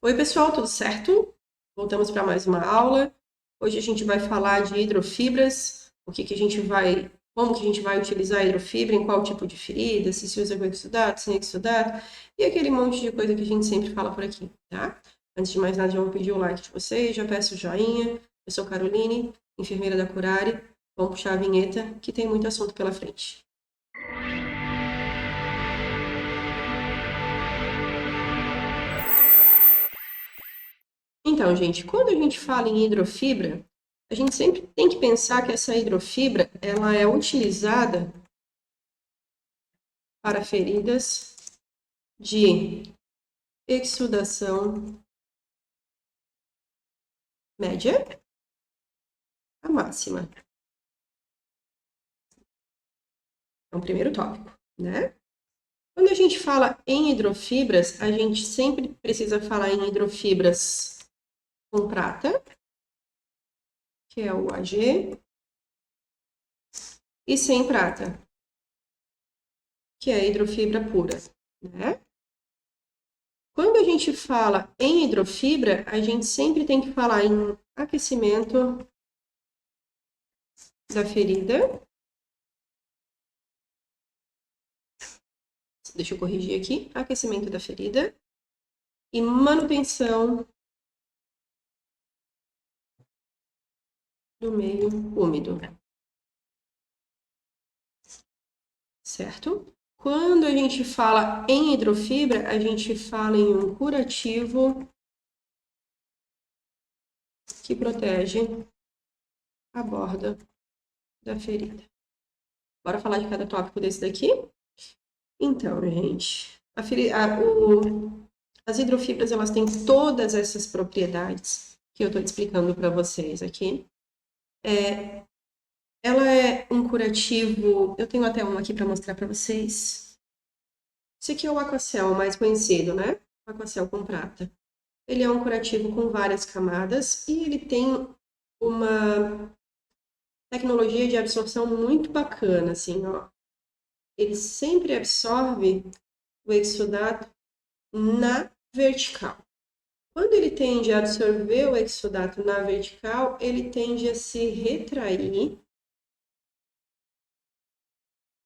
Oi, pessoal, tudo certo? Voltamos para mais uma aula. Hoje a gente vai falar de hidrofibras, como que a gente vai utilizar a hidrofibra, em qual tipo de ferida, se usa com exudato, sem exudato, e aquele monte de coisa que a gente sempre fala por aqui, tá? Antes de mais nada, já vou pedir o like de vocês, já peço o joinha. Eu sou Caroline, enfermeira da Curare. Vamos puxar a vinheta, que tem muito assunto pela frente. Então, gente, quando a gente fala em hidrofibra, a gente sempre tem que pensar que essa hidrofibra ela é utilizada para feridas de exsudação média a máxima. É o primeiro tópico, né? Quando a gente fala em hidrofibras, a gente sempre precisa falar em hidrofibras com prata, que é o AG, e sem prata, que é a hidrofibra pura, né? Quando a gente fala em hidrofibra, a gente sempre tem que falar em aquecimento da ferida. Deixa eu corrigir aqui. Aquecimento da ferida e manutenção do meio úmido. Certo? Quando a gente fala em hidrofibra, a gente fala em um curativo que protege a borda da ferida. Bora falar de cada tópico desse daqui? Então, gente, as hidrofibras elas têm todas essas propriedades que eu estou explicando para vocês aqui. Ela é um curativo. Eu tenho até um aqui para mostrar para vocês. Esse aqui é o Aquacel, mais conhecido, né? O Aquacel com prata. Ele é um curativo com várias camadas e ele tem uma tecnologia de absorção muito bacana, assim, ó. Ele sempre absorve o exudato na vertical. Quando ele tende a absorver o exudato na vertical, ele tende a se retrair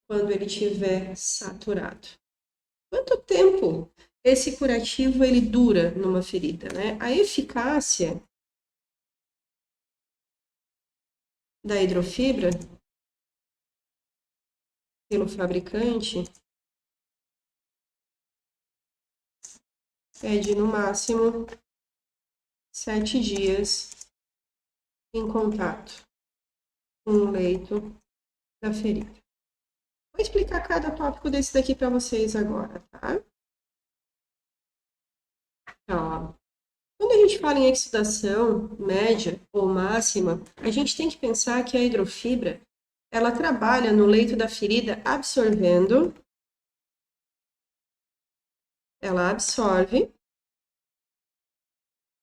quando ele estiver saturado. Quanto tempo esse curativo ele dura numa ferida, né? A eficácia da hidrofibra pelo fabricante é de no máximo 7 dias em contato com o leito da ferida. Vou explicar cada tópico desse daqui para vocês agora, tá? Então, ó, quando a gente fala em exsudação média ou máxima, a gente tem que pensar que a hidrofibra ela trabalha no leito da ferida absorvendo, ela absorve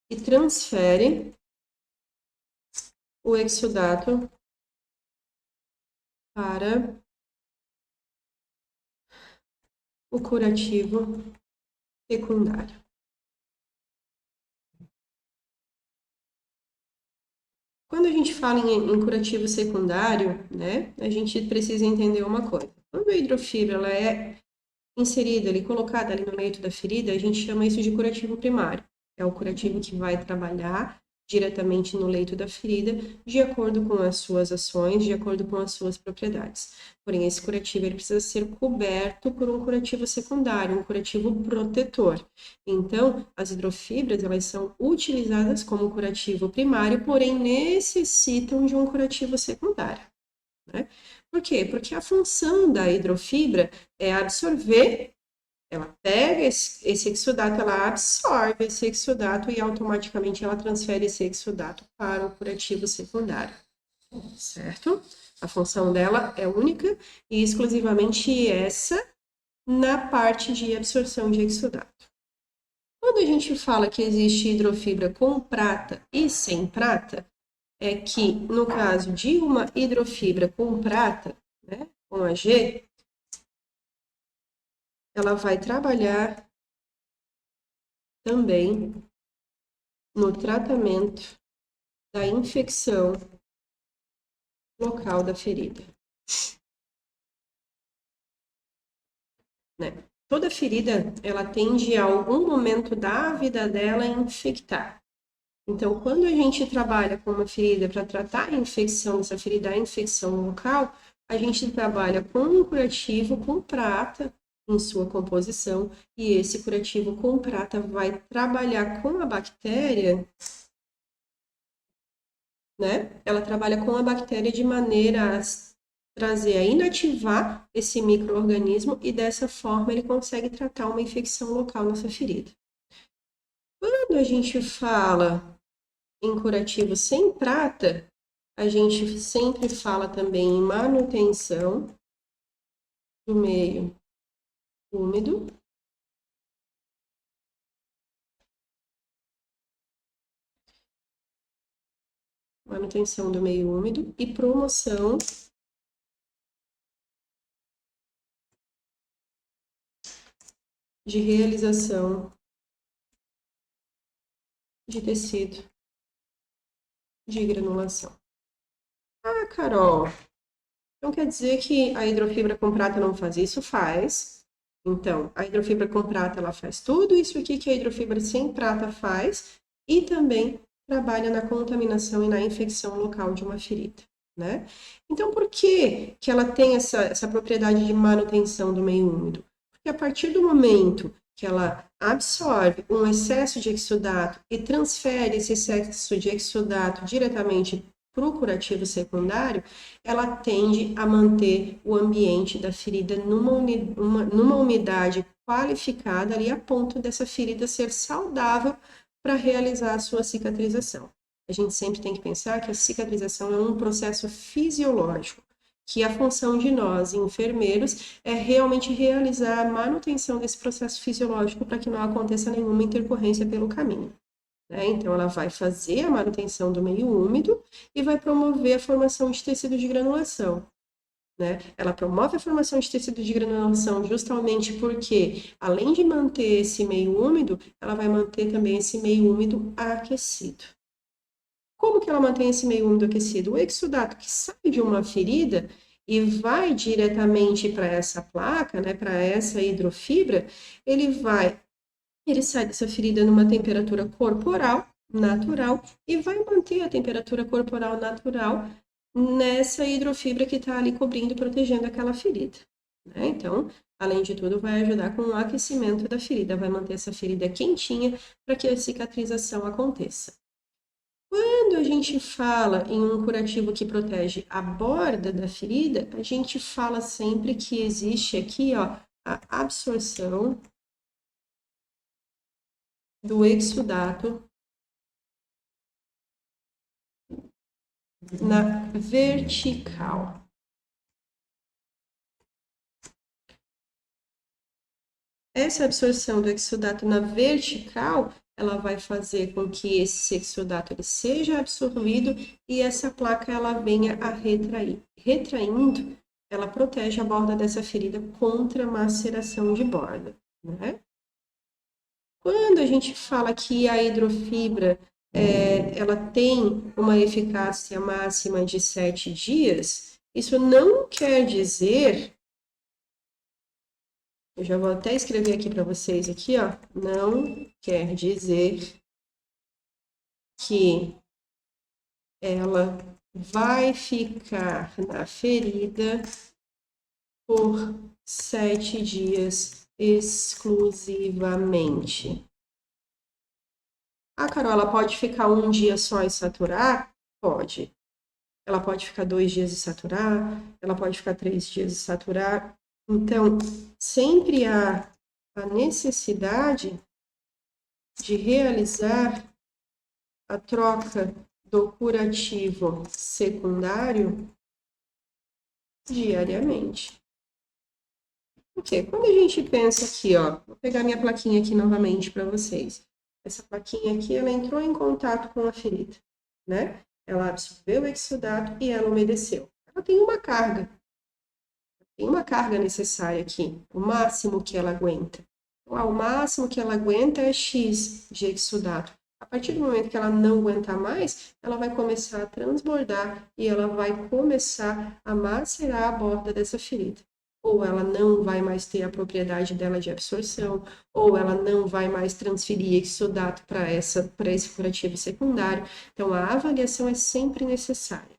e transfere o exudato para o curativo secundário. Quando a gente fala em curativo secundário, né, a gente precisa entender uma coisa. Quando a hidrofibra ela é inserida ali, colocada ali no leito da ferida, a gente chama isso de curativo primário. É o curativo que vai trabalhar diretamente no leito da ferida, de acordo com as suas ações, de acordo com as suas propriedades. Porém, esse curativo ele precisa ser coberto por um curativo secundário, um curativo protetor. Então, as hidrofibras elas são utilizadas como curativo primário, porém necessitam de um curativo secundário, né? Por quê? Porque a função da hidrofibra é absorver, ela pega esse exudato, ela absorve esse exudato e automaticamente ela transfere esse exudato para o curativo secundário, certo? A função dela é única e exclusivamente essa na parte de absorção de exudato. Quando a gente fala que existe hidrofibra com prata e sem prata, é que no caso de uma hidrofibra com prata, né, com AG, ela vai trabalhar também no tratamento da infecção local da ferida. Né? Toda ferida, ela tende a algum momento da vida dela a infectar. Então, quando a gente trabalha com uma ferida para tratar a infecção dessa ferida, a infecção local, a gente trabalha com um curativo com prata em sua composição, e esse curativo com prata vai trabalhar com a bactéria, né? Ela trabalha com a bactéria de maneira a trazer, a inativar esse micro-organismo, e dessa forma ele consegue tratar uma infecção local nessa ferida. Quando a gente fala em curativo sem prata, a gente sempre fala também em manutenção do meio úmido, manutenção do meio úmido e promoção de realização de tecido de granulação. Ah, Carol, então quer dizer que a hidrofibra com prata não faz isso? Faz. Então, a hidrofibra com prata, ela faz tudo isso aqui que a hidrofibra sem prata faz, e também trabalha na contaminação e na infecção local de uma ferida, né? Então, por que que ela tem essa propriedade de manutenção do meio úmido? Porque a partir do momento que ela absorve um excesso de exudato e transfere esse excesso de exudato diretamente para o curativo secundário, ela tende a manter o ambiente da ferida numa umidade qualificada ali a ponto dessa ferida ser saudável para realizar a sua cicatrização. A gente sempre tem que pensar que a cicatrização é um processo fisiológico, que a função de nós, enfermeiros, é realmente realizar a manutenção desse processo fisiológico para que não aconteça nenhuma intercorrência pelo caminho. Né? Então, ela vai fazer a manutenção do meio úmido e vai promover a formação de tecido de granulação. Né? Ela promove a formação de tecido de granulação justamente porque, além de manter esse meio úmido, ela vai manter também esse meio úmido aquecido. Como que ela mantém esse meio úmido aquecido? O exudato que sai de uma ferida e vai diretamente para essa placa, né, para essa hidrofibra, ele sai dessa ferida numa temperatura corporal natural e vai manter a temperatura corporal natural nessa hidrofibra que está ali cobrindo e protegendo aquela ferida. Né? Então, além de tudo, vai ajudar com o aquecimento da ferida, vai manter essa ferida quentinha para que a cicatrização aconteça. Quando a gente fala em um curativo que protege a borda da ferida, a gente fala sempre que existe aqui, ó, a absorção do exudato na vertical. Essa absorção do exudato na vertical, ela vai fazer com que esse exudato ele seja absorvido e essa placa ela venha a retrair. Retraindo, ela protege a borda dessa ferida contra maceração de borda, né? Quando a gente fala que a hidrofibra ela tem uma eficácia máxima de 7 dias, isso não quer dizer, eu já vou até escrever aqui para vocês aqui, ó, não quer dizer que ela vai ficar na ferida por 7 dias exclusivamente. Ah, Carol, ela pode ficar um dia só e saturar? Pode. Ela pode ficar 2 dias e saturar, ela pode ficar 3 dias e saturar. Então, sempre há a necessidade de realizar a troca do curativo secundário diariamente. Porque quando a gente pensa aqui, ó, vou pegar minha plaquinha aqui novamente para vocês. Essa plaquinha aqui, ela entrou em contato com a ferida, né? Ela absorveu o exudato e ela umedeceu. Ela tem uma carga. Tem uma carga necessária aqui, o máximo que ela aguenta. Então, o máximo que ela aguenta é X de exudato. A A partir do momento que ela não aguentar mais, ela vai começar a transbordar e ela vai começar a macerar a borda dessa ferida. Ou ela não vai mais ter a propriedade dela de absorção, ou ela não vai mais transferir exudato para esse curativo secundário. Então, a avaliação é sempre necessária.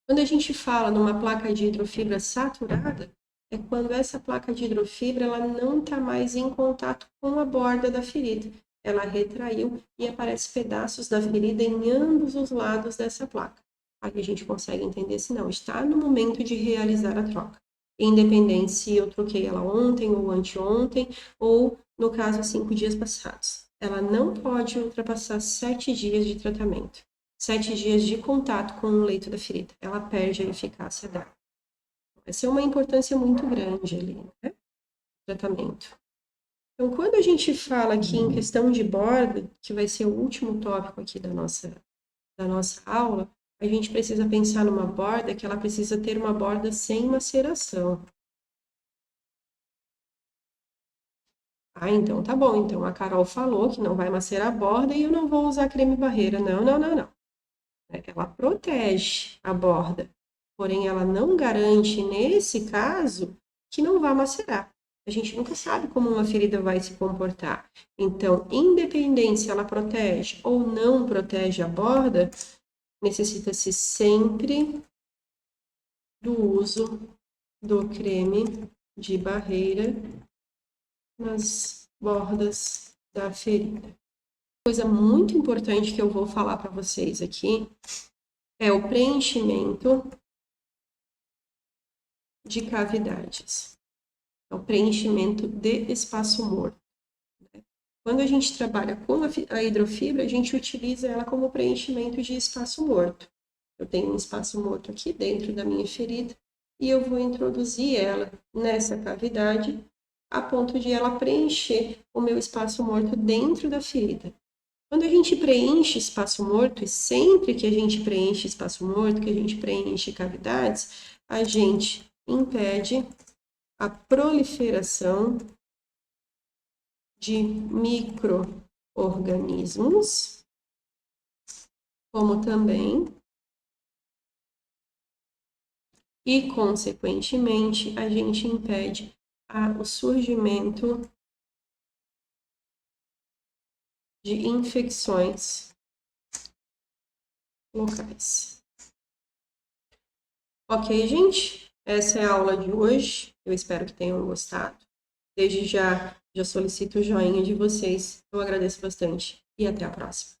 Quando a gente fala numa placa de hidrofibra saturada, é quando essa placa de hidrofibra ela não está mais em contato com a borda da ferida. Ela retraiu e aparece pedaços da ferida em ambos os lados dessa placa. Aí a gente consegue entender se não está no momento de realizar a troca. Independente se eu troquei ela ontem ou anteontem, ou no caso 5 dias passados. Ela não pode ultrapassar 7 dias de tratamento. 7 dias de contato com o leito da ferida. Ela perde a eficácia dela. Essa é uma importância muito grande ali, né? Tratamento. Então, quando a gente fala aqui em questão de borda, que vai ser o último tópico aqui da nossa aula, a gente precisa pensar numa borda que ela precisa ter uma borda sem maceração. Ah, então tá bom. Então a Carol falou que não vai macerar a borda e eu não vou usar creme barreira. Não, não, não, não. Ela protege a borda, porém ela não garante, nesse caso, que não vá macerar. A gente nunca sabe como uma ferida vai se comportar. Então, independente se ela protege ou não protege a borda, necessita-se sempre do uso do creme de barreira nas bordas da ferida. Coisa muito importante que eu vou falar para vocês aqui é o preenchimento de cavidades. É o preenchimento de espaço morto. Quando a gente trabalha com a hidrofibra, a gente utiliza ela como preenchimento de espaço morto. Eu tenho um espaço morto aqui dentro da minha ferida e eu vou introduzir ela nessa cavidade a ponto de ela preencher o meu espaço morto dentro da ferida. Quando a gente preenche espaço morto, e sempre que a gente preenche espaço morto, que a gente preenche cavidades, a gente impede a proliferação de micro-organismos, como também, e consequentemente, a gente impede o surgimento de infecções locais. Ok, gente? Essa é a aula de hoje. Eu espero que tenham gostado. Desde já solicito o joinha de vocês. Eu agradeço bastante e até a próxima.